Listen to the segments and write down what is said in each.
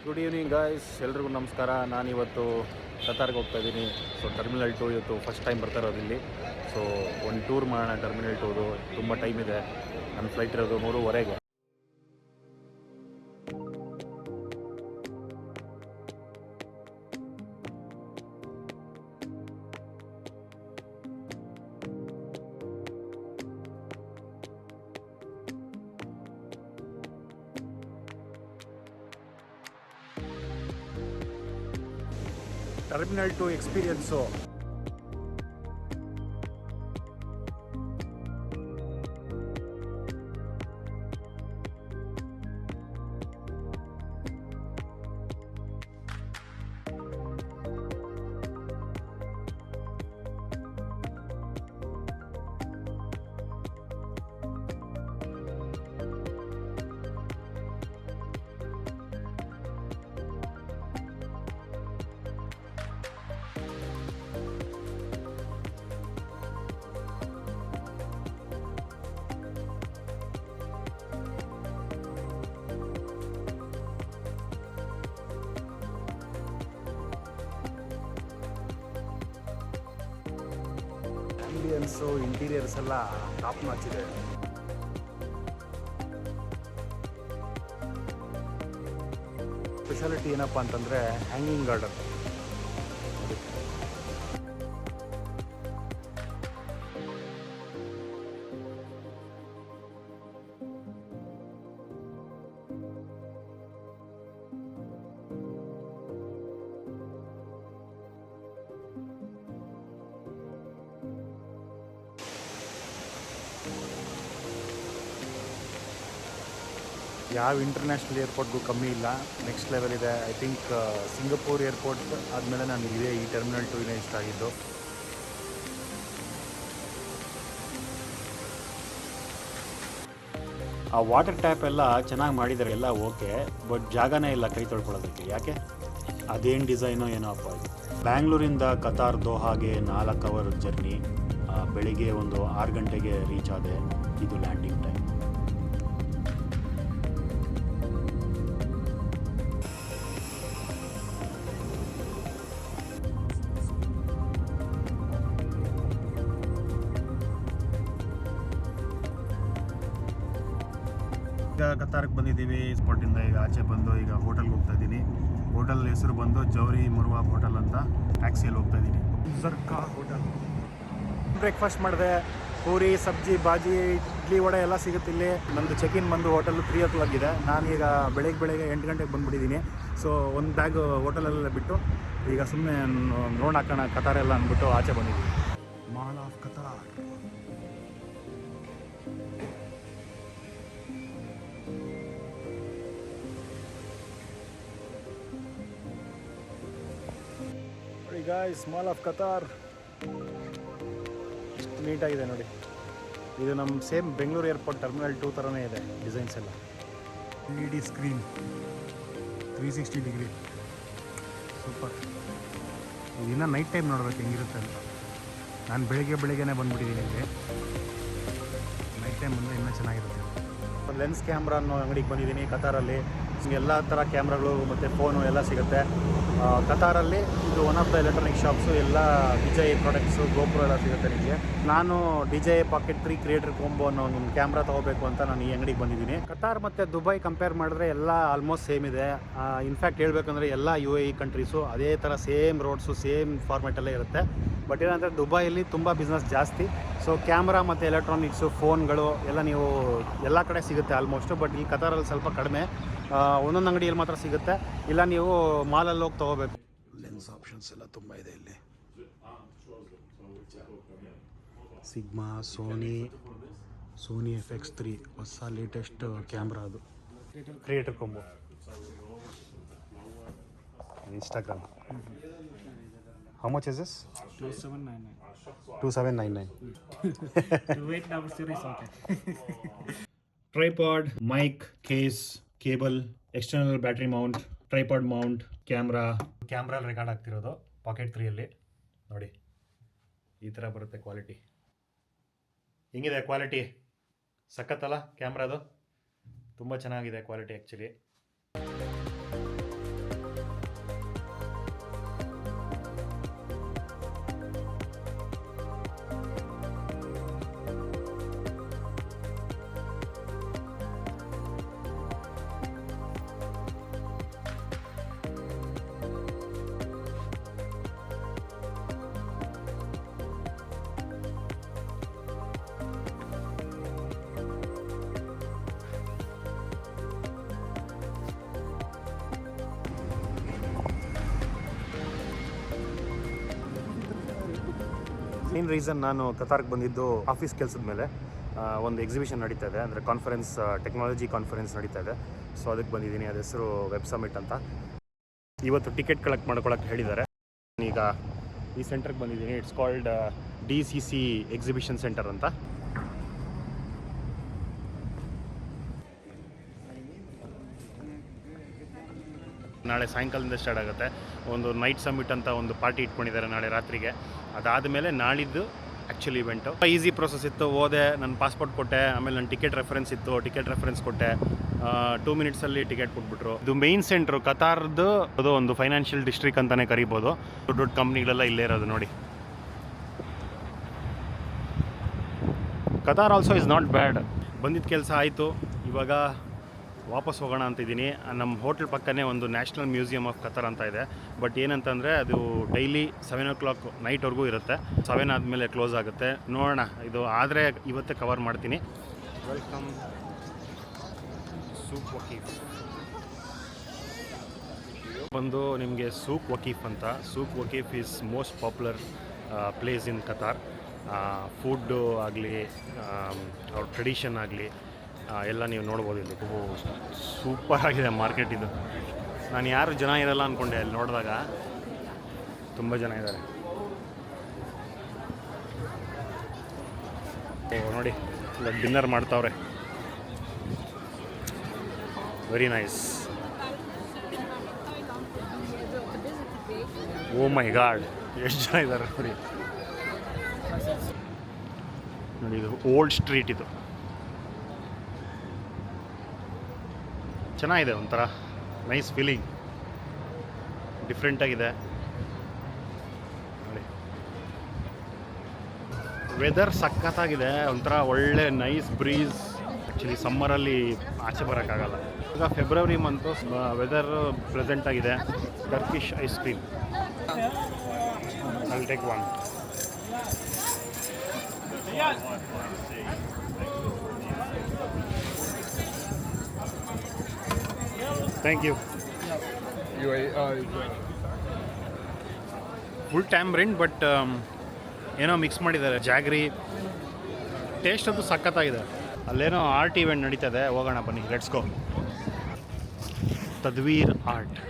Good evening guys, ಎಲ್ರಿಗೂ ನಮಸ್ಕಾರ. ನಾನಿವತ್ತು ಕತಾರ್ಗೆ ಹೋಗ್ತಾ ಇದ್ದೀನಿ. ಸೊ ಟರ್ಮಿನಲ್ 2 ಇವತ್ತು ಫಸ್ಟ್ ಟೈಮ್ ಬರ್ತಾ ಇರೋದು ಇಲ್ಲಿ. ಸೊ ಒಂದು ಟೂರ್ ಮಾಡೋಣ ಟರ್ಮಿನಲ್ 2ದು. ತುಂಬ ಟೈಮ್ ಇದೆ. ನನ್ನ ಫ್ಲೈಟ್ ಇರೋದು 3:15. ಟರ್ಮಿನಲ್ 2 ಎಕ್ಸ್ಪೀರಿಯನ್ಸು ಆಂಬಿಯನ್ಸು ಇಂಟೀರಿಯರ್ಸ್ ಎಲ್ಲ ಟಾಪ್ ನಾಚ್ ಇದೆ. ಸ್ಪೆಷಾಲಿಟಿ ಏನಪ್ಪ ಅಂತಂದರೆ ಹ್ಯಾಂಗಿಂಗ್ ಗಾರ್ಡನ್. ಯಾವ ಇಂಟರ್ನ್ಯಾಷನಲ್ ಏರ್ಪೋರ್ಟ್ಗೂ ಕಮ್ಮಿ ಇಲ್ಲ, ನೆಕ್ಸ್ಟ್ ಲೆವೆಲ್ ಇದೆ. ಐ ಥಿಂಕ್ ಸಿಂಗಪೂರ್ ಏರ್ಪೋರ್ಟ್ ಆದಮೇಲೆ ನಾನು ಇದೇ ಈ ಟರ್ಮಿನಲ್ 2 ಇಷ್ಟ ಆಗಿದ್ದು. ಆ ವಾಟರ್ ಟ್ಯಾಪ್ ಎಲ್ಲ ಚೆನ್ನಾಗಿ ಮಾಡಿದ್ದಾರೆ, ಎಲ್ಲ ಓಕೆ. ಬಟ್ ಜಾಗನೇ ಇಲ್ಲ ಕೈ ತೊಳ್ಕೊಳ್ಳೋದಕ್ಕೆ. ಯಾಕೆ? ಅದೇನು ಡಿಸೈನೋ ಏನೋ ಅಪ್ಪ ಇದು. ಬ್ಯಾಂಗ್ಳೂರಿಂದ ಕತಾರ್ ದೋಹಾಗೆ 4 ಅವರ್ ಜರ್ನಿ. ಬೆಳಿಗ್ಗೆ ಒಂದು 6 ಗಂಟೆಗೆ ರೀಚ್ ಆದೆ. ಇದು ಲ್ಯಾಂಡಿಂಗ್ ಟೈಮ್. ಈಗ ಕತಾರ್ಗೆ ಬಂದಿದ್ದೀವಿ. ಸ್ಪಾಟಿಂದ ಈಗ ಆಚೆ ಬಂದು ಈಗ ಹೋಟೆಲ್ಗೆ ಹೋಗ್ತಾ ಇದ್ದೀನಿ. ಹೋಟೆಲ್ ಹೆಸರು ಬಂದು ಜೌರಿ ಮುರ್ವಾಬ್ ಹೋಟೆಲ್ ಅಂತ. ಟ್ಯಾಕ್ಸಿಯಲ್ಲಿ ಹೋಗ್ತಾ ಇದ್ದೀನಿ. ಸರ್ಕಾ ಹೋಟೆಲ್. ಬ್ರೇಕ್ಫಾಸ್ಟ್ ಮಾಡಿದೆ. ಪೂರಿ, ಸಬ್ಜಿ, ಬಾಜಿ, ಇಡ್ಲಿ, ವಡೆ ಎಲ್ಲ ಸಿಗುತ್ತೆ ಇಲ್ಲಿ. ನಮ್ಮದು ಚೆಕ್ ಇನ್ ಬಂದು ಹೋಟೆಲ್ 3 o'clock ಇದೆ. ನಾನೀಗ ಬೆಳಗ್ಗೆ 8 ಗಂಟೆಗೆ ಬಂದುಬಿಟ್ಟಿದ್ದೀನಿ. ಸೊ ಒಂದು ಬ್ಯಾಗ್ ಹೋಟೆಲಲ್ಲೇ ಬಿಟ್ಟು ಈಗ ಸುಮ್ಮನೆ ನೋಡಾಕೋಣ ಕತಾರೆಲ್ಲ ಅಂದ್ಬಿಟ್ಟು ಆಚೆ ಬಂದಿದ್ದೀನಿ. Mall of Qatar. Guys, mall of Qatar ಎಷ್ಟು ನೀಟಾಗಿದೆ ನೋಡಿ. ಇದು ನಮ್ಮ ಸೇಮ್ ಬೆಂಗಳೂರು ಏರ್ಪೋರ್ಟ್ ಟರ್ಮಿನಲ್ 2 ಥರನೇ ಇದೆ ಡಿಸೈನ್ಸ್ ಎಲ್ಲ. LED screen, 360 degree, super. ಇನ್ನೂ ನೈಟ್ ಟೈಮ್ ನೋಡ್ಬೇಕು ಹೆಂಗಿರುತ್ತೆ ಅಂತ. ನಾನು ಬೆಳಿಗ್ಗೆನೇ ಬಂದುಬಿಟ್ಟಿದ್ದೀನಿ ಇಲ್ಲಿ. ನೈಟ್ ಟೈಮ್ ಬಂದರೆ ಇನ್ನೂ ಚೆನ್ನಾಗಿರುತ್ತೆ. ಒಂದು ಲೆನ್ಸ್ ಕ್ಯಾಮ್ರಾ ಅನ್ನೋ ಅಂಗಡಿಗೆ ಬಂದಿದ್ದೀನಿ ಕತಾರಲ್ಲಿ. ಎಲ್ಲ ಥರ ಕ್ಯಾಮ್ರಾಗಳು ಮತ್ತು ಫೋನು ಎಲ್ಲ ಸಿಗುತ್ತೆ ಕತಾರಲ್ಲಿ. ಇದು one of the electronic shops. ಎಲ್ಲ DJI ಪ್ರಾಡಕ್ಟ್ಸು, ಗೋಪ್ರೋ ಎಲ್ಲ ಸಿಗುತ್ತೆ ನಿಮಗೆ. ನಾನು DJI Pocket 3 ಕ್ರಿಯೇಟರ್ ಕಾಂಬೋ ಅನ್ನೋ ಒಂದು ಕ್ಯಾಮ್ರಾ ತೊಗೋಬೇಕು ಅಂತ ನಾನು ಈ ಅಂಗಡಿಗೆ ಬಂದಿದ್ದೀನಿ. ಕತಾರ್ ಮತ್ತು ದುಬೈ ಕಂಪೇರ್ ಮಾಡಿದ್ರೆ ಎಲ್ಲ ಆಲ್ಮೋಸ್ಟ್ ಸೇಮ್ ಇದೆ. ಇನ್ಫ್ಯಾಕ್ಟ್ ಹೇಳಬೇಕಂದ್ರೆ ಎಲ್ಲ UAE ಕಂಟ್ರೀಸು ಅದೇ ಥರ ಸೇಮ್ ರೋಡ್ಸು, ಸೇಮ್ ಫಾರ್ಮೆಟಲ್ಲೇ ಇರುತ್ತೆ. ಬಟ್ ಏನಂದರೆ ದುಬೈಯಲ್ಲಿ ತುಂಬ ಬಿಸ್ನೆಸ್ ಜಾಸ್ತಿ. ಸೊ ಕ್ಯಾಮ್ರಾ ಮತ್ತು ಎಲೆಕ್ಟ್ರಾನಿಕ್ಸು, ಫೋನ್ಗಳು ಎಲ್ಲ ನೀವು ಎಲ್ಲ ಕಡೆ ಸಿಗುತ್ತೆ ಆಲ್ಮೋಸ್ಟು. ಬಟ್ ಈ ಕತಾರಲ್ಲಿ ಸ್ವಲ್ಪ ಕಡಿಮೆ. ಒಂದೊಂದು ಅಂಗಡಿಯಲ್ಲಿ ಮಾತ್ರ ಸಿಗುತ್ತೆ, ಇಲ್ಲ ನೀವು ಮಾಲಲ್ಲಿ ಹೋಗಿ ತೊಗೋಬೇಕು. ಲೆನ್ಸ್ ಆಪ್ಷನ್ಸ್ ಎಲ್ಲ ತುಂಬ ಇದೆ ಇಲ್ಲಿ. ಸಿಗ್ಮಾ, ಸೋನಿ FX3 ಹೊಸ ಲೇಟೆಸ್ಟ್ ಕ್ಯಾಮ್ರಾ. ಅದು creator combo. Instagram. How much is this? 2799. 2799. Wait, now series okay. Tripod, mic, case, cable, external battery mount, tripod mount, ಕ್ಯಾಮ್ರಲ್ಲಿ ರೆಕಾರ್ಡ್ ಆಗ್ತಿರೋದು ಪಾಕೆಟ್ 3ಅಲ್ಲಿ ನೋಡಿ. ಈ ಥರ ಬರುತ್ತೆ ಕ್ವಾಲಿಟಿ. ಹೆಂಗಿದೆ ಕ್ವಾಲಿಟಿ? ಸಖತ್ತಲ್ಲ ಕ್ಯಾಮ್ರಾದು? ತುಂಬ ಚೆನ್ನಾಗಿದೆ ಕ್ವಾಲಿಟಿ ಆ್ಯಕ್ಚುಲಿ. ಮೇನ್ ರೀಸನ್ ನಾನು ಕತಾರ್ಗೆ ಬಂದಿದ್ದು ಆಫೀಸ್ ಕೆಲಸದ ಮೇಲೆ. ಒಂದು ಎಕ್ಸಿಬಿಷನ್ ನಡೀತಾ ಇದೆ, ಅಂದರೆ ಕಾನ್ಫರೆನ್ಸ್, ಟೆಕ್ನಾಲಜಿ ಕಾನ್ಫರೆನ್ಸ್ ನಡೀತಾ ಇದೆ. ಸೊ ಅದಕ್ಕೆ ಬಂದಿದ್ದೀನಿ. ಅದ ಹೆಸರು ವೆಬ್ ಸಮಿಟ್ ಅಂತ. ಇವತ್ತು ಟಿಕೆಟ್ ಕಲೆಕ್ಟ್ ಮಾಡ್ಕೊಳಕ್ಕೆ ಹೇಳಿದ್ದಾರೆ. ಈಗ ಈ ಸೆಂಟರ್ಗೆ ಬಂದಿದ್ದೀನಿ. It's called DCC exhibition centre ಅಂತ. ನಾಳೆ ಸಾಯಂಕಾಲದಿಂದ ಸ್ಟಾರ್ಟ್ ಆಗುತ್ತೆ. ಒಂದು ನೈಟ್ ಸಮಿಟ್ ಅಂತ ಒಂದು ಪಾರ್ಟಿ ಇಟ್ಕೊಂಡಿದ್ದಾರೆ ನಾಳೆ ರಾತ್ರಿಗೆ. ಅದಾದಮೇಲೆ ನಾಳಿದ್ದು ಆ್ಯಕ್ಚುಲಿ ಇವೆಂಟು. ಈಸಿ ಪ್ರೊಸೆಸ್ ಇತ್ತು. ಹೋದೆ, ನನ್ನ ಪಾಸ್ಪೋರ್ಟ್ ಕೊಟ್ಟೆ, ಆಮೇಲೆ ನನ್ನ ಟಿಕೆಟ್ ರೆಫರೆನ್ಸ್ ಇತ್ತು, ಟಿಕೆಟ್ ರೆಫರೆನ್ಸ್ ಕೊಟ್ಟೆ. 2 ಮಿನಿಟ್ಸಲ್ಲಿ ಟಿಕೆಟ್ ಕೊಟ್ಬಿಟ್ರು. ಇದು ಮೇನ್ ಸೆಂಟ್ರು ಕತಾರ್ದು. ಅದು ಒಂದು ಫೈನಾನ್ಷಿಯಲ್ ಡಿಸ್ಟ್ರಿಕ್ಟ್ ಅಂತಲೇ ಕರಿಬೋದು. ದೊಡ್ಡ ದೊಡ್ಡ ಕಂಪ್ನಿಗಳೆಲ್ಲ ಇಲ್ಲೇ ಇರೋದು ನೋಡಿ. Qatar also is not bad. ಬಂದಿದ್ದ ಕೆಲಸ ಆಯಿತು. ಇವಾಗ ವಾಪಸ್ ಹೋಗೋಣ ಅಂತಿದ್ದೀನಿ. ನಮ್ಮ ಹೋಟ್ಲ್ ಪಕ್ಕನೇ ಒಂದು ನ್ಯಾಷನಲ್ ಮ್ಯೂಸಿಯಂ ಆಫ್ ಕತಾರ್ ಅಂತ ಇದೆ. ಬಟ್ ಏನಂತಂದರೆ ಅದು ಡೈಲಿ 7 o'clock ನೈಟ್ವರೆಗೂ ಇರುತ್ತೆ. 7 ಆದಮೇಲೆ ಕ್ಲೋಸ್ ಆಗುತ್ತೆ. ನೋಡೋಣ, ಇದು ಆದರೆ ಇವತ್ತೇ ಕವರ್ ಮಾಡ್ತೀನಿ. Welcome Souq Waqif. ಬಂದು ನಿಮಗೆ ಸೂಕ್ ವಕೀಫ್ ಅಂತ. Souq Waqif is most popular place in Qatar. Food ಆಗಲಿ, ಅವ್ರ ಟ್ರೆಡಿಷನ್ ಆಗಲಿ ಎಲ್ಲ ನೀವು ನೋಡ್ಬೋದು. ಇಲ್ಲಿ ಸೂಪರ್ ಆಗಿದೆ ಮಾರ್ಕೆಟ್ ಇದು. ನಾನು ಯಾರು ಜನ ಇರಲ್ಲ ಅಂದ್ಕೊಂಡೆ, ಅಲ್ಲಿ ನೋಡಿದಾಗ ತುಂಬ ಜನ ಇದ್ದಾರೆ. ನೋಡಿ, ಇಲ್ಲ ಡಿನ್ನರ್ ಮಾಡ್ತಾವ್ರೆ. Very nice. Oh my god, ಎಷ್ಟು ಜನ ಇದ್ದಾರೆ ನೋಡಿ. ನೋಡಿ, ಇದು ಓಲ್ಡ್ ಸ್ಟ್ರೀಟ್. ಇದು ಚೆನ್ನಾಗಿದೆ, ಒಂಥರ ನೈಸ್ ಫೀಲಿಂಗ್, ಡಿಫ್ರೆಂಟಾಗಿದೆ ನೋಡಿ. ವೆದರ್ ಸಖತ್ತಾಗಿದೆ, ಒಂಥರ ಒಳ್ಳೆ ನೈಸ್ ಬ್ರೀಸ್. ಆ್ಯಕ್ಚುಲಿ ಸಮ್ಮರಲ್ಲಿ ಆಚೆ ಬರೋಕ್ಕಾಗಲ್ಲ. ಈಗ ಫೆಬ್ರವರಿ ಮಂತು ವೆದರ್ ಪ್ಲೆಸೆಂಟ್ ಆಗಿದೆ. Turkish ice cream. I'll take one. Thank you. Full tamarind, but ಏನೋ ಮಿಕ್ಸ್ ಮಾಡಿದ್ದಾರೆ. ಜಾಗ್ರಿ ಟೇಸ್ಟ್ ಅಂತೂ ಸಖತ್ತಾಗಿದೆ. ಅಲ್ಲೇನೋ ಆರ್ಟ್ ಇವೆಂಟ್ ನಡೀತದೆ, ಹೋಗೋಣ ಬನ್ನಿ, ಲೆಟ್ಸ್ ಗೋ. ತದ್ವೀರ್ ಆರ್ಟ್.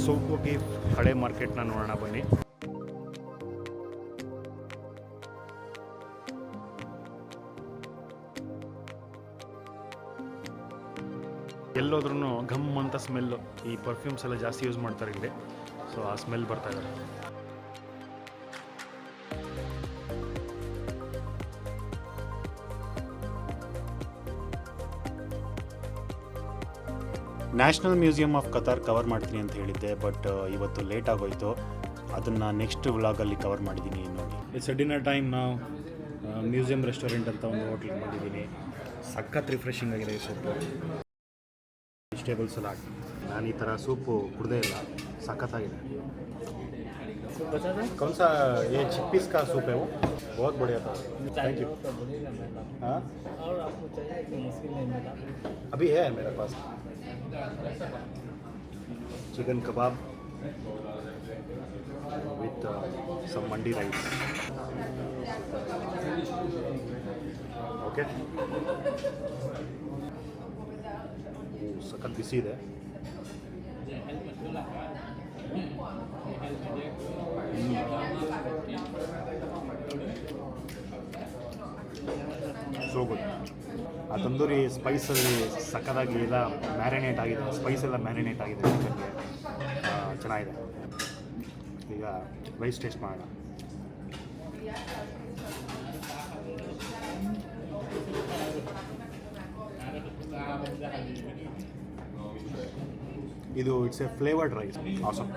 ಸೂಕ್ ವಕೀಫ್ ಹಳೆ ಮಾರ್ಕೆಟ್ನ ನೋಡೋಣ ಬನ್ನಿ. ಎಲ್ಲೋದ್ರೂ ಘಮ್ ಅಂತ ಸ್ಮೆಲ್ಲು. ಈ ಪರ್ಫ್ಯೂಮ್ಸ್ ಎಲ್ಲ ಜಾಸ್ತಿ ಯೂಸ್ ಮಾಡ್ತಾರೆ ಇಲ್ಲಿ, ಸೊ ಆ ಸ್ಮೆಲ್ ಬರ್ತಾ ಇದೆ. National museum of Qatar cover ಮಾಡ್ತೀನಿ ಅಂತ ಹೇಳಿದ್ದೆ, ಬಟ್ ಇವತ್ತು ಲೇಟ್ ಆಗೋಯ್ತು. ಅದನ್ನು ನೆಕ್ಸ್ಟ್ ವ್ಲಾಗಲ್ಲಿ ಕವರ್ ಮಾಡಿದ್ದೀನಿ ನೋಡಿ. It's dinner time. ನಾವು ಮ್ಯೂಸಿಯಂ ರೆಸ್ಟೋರೆಂಟ್ ಅಂತ ಒಂದು ಹೋಟ್ಲಿಗೆ ಮಾಡಿದ್ದೀನಿ. ಸಖತ್ ರಿಫ್ರೆಶಿಂಗ್ ಆಗಿದೆ ಈ ಸೂಪು. Vegetable salad. ನಾನು ಈ ಥರ ಸೂಪು ಕುಡ್ದೇ ಇಲ್ಲ, ಸಖತ್ತಾಗಿದೆ. कौन सा ये चिकपीस का सूप है वो? बहुत बढ़िया था, थैंक यू. हाँ, और आपको चाहिए कि मुश्किल नहीं मिला? अभी है मेरे पास. Chicken kebab with some mandi rice. Okay, ಸಖತ್ ಬಿಸಿ ಇದೆ. So good. ಆ ತಂದೂರಿ ಸ್ಪೈಸಲ್ಲಿ ಸಖತ್ತಾಗಿ ಎಲ್ಲ ಮ್ಯಾರಿನೇಟ್ ಆಗಿದೆ, ಸ್ಪೈಸ್ ಎಲ್ಲ ಮ್ಯಾರಿನೇಟ್ ಆಗಿದೆ ಚಿಕನ್ಗೆ. ಚೆನ್ನಾಗಿದೆ. ಈಗ ರೈಸ್ ಟೇಸ್ಟ್ ಮಾಡೋಣ. ಇದು it's a flavoured rice. Awesome.